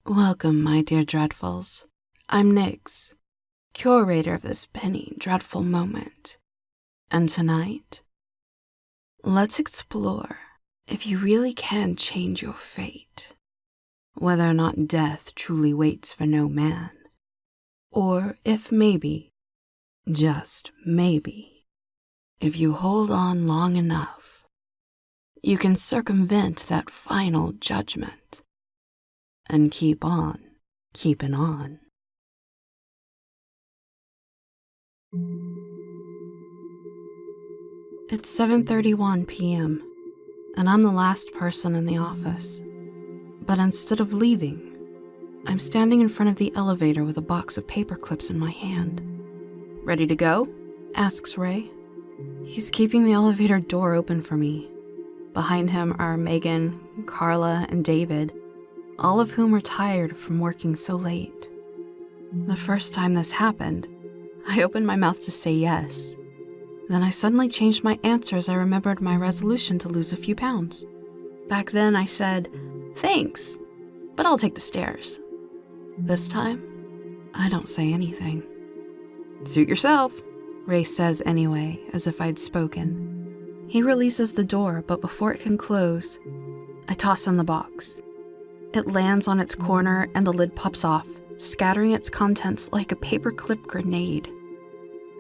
Welcome, my dear Dreadfuls. I'm Nyx, curator of this penny dreadful moment. And tonight, let's explore if you really can change your fate. Whether or not death truly waits for no man. Or if maybe, just maybe, if you hold on long enough, you can circumvent that final judgment and keep on keeping on. It's 7:31 p.m., and I'm the last person in the office. But instead of leaving, I'm standing in front of the elevator with a box of paper clips in my hand. "Ready to go?" asks Ray. He's keeping the elevator door open for me. Behind him are Megan, Carla, and David, all of whom are tired from working so late. The first time this happened, I opened my mouth to say yes. Then I suddenly changed my answer as I remembered my resolution to lose a few pounds. Back then I said, "Thanks, but I'll take the stairs." This time, I don't say anything. "Suit yourself," Ray says anyway, as if I'd spoken. He releases the door, but before it can close, I toss in the box. It lands on its corner and the lid pops off, scattering its contents like a paperclip grenade.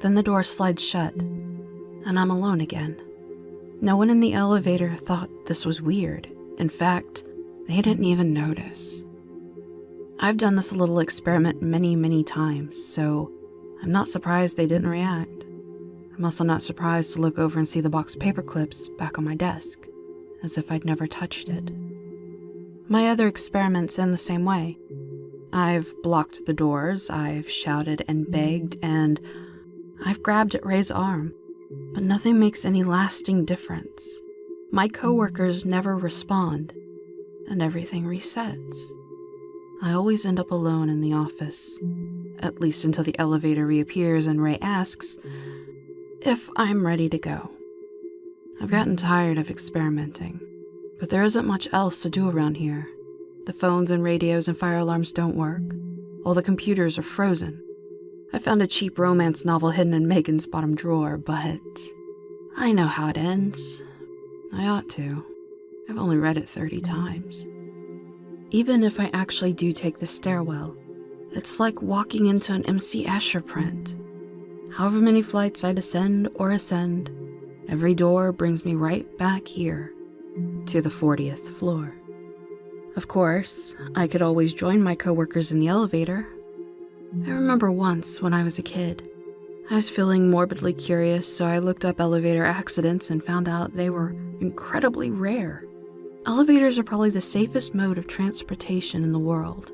Then the door slides shut, and I'm alone again. No one in the elevator thought this was weird. In fact, they didn't even notice. I've done this little experiment many times, so I'm not surprised they didn't react. I'm also not surprised to look over and see the box of paperclips back on my desk, as if I'd never touched it. My other experiments end the same way. I've blocked the doors, I've shouted and begged, and I've grabbed at Ray's arm, but nothing makes any lasting difference. My coworkers never respond, and everything resets. I always end up alone in the office, at least until the elevator reappears and Ray asks if I'm ready to go. I've gotten tired of experimenting, but there isn't much else to do around here. The phones and radios and fire alarms don't work. All the computers are frozen. I found a cheap romance novel hidden in Megan's bottom drawer, but I know how it ends. I ought to. I've only read it 30 times. Even if I actually do take the stairwell, it's like walking into an MC Escher print. However many flights I descend or ascend, every door brings me right back here, to the 40th floor. Of course, I could always join my coworkers in the elevator. I remember once when I was a kid, I was feeling morbidly curious, so I looked up elevator accidents and found out they were incredibly rare. Elevators are probably the safest mode of transportation in the world,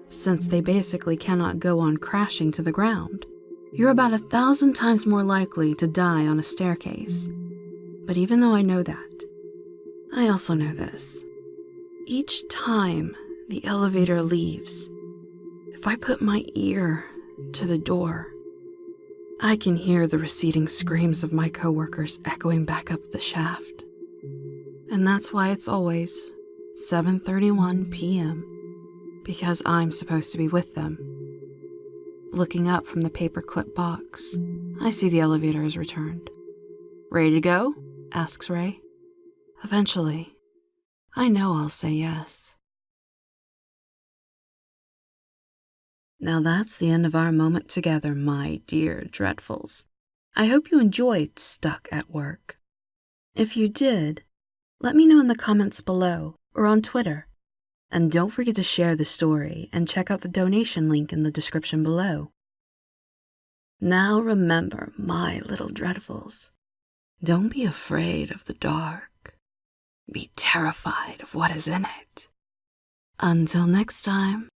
since they basically cannot go on crashing to the ground. You're about 1,000 times more likely to die on a staircase. But even though I know that, I also know this. Each time the elevator leaves, if I put my ear to the door, I can hear the receding screams of my coworkers echoing back up the shaft. And that's why it's always 7:31 p.m., because I'm supposed to be with them. Looking up from the paperclip box, I see the elevator has returned. "Ready to go?" asks Ray. Eventually, I know I'll say yes. Now that's the end of our moment together, my dear Dreadfuls. I hope you enjoyed Stuck at Work. If you did, let me know in the comments below or on Twitter. And don't forget to share the story and check out the donation link in the description below. Now remember, my little Dreadfuls, don't be afraid of the dark. Be terrified of what is in it. Until next time.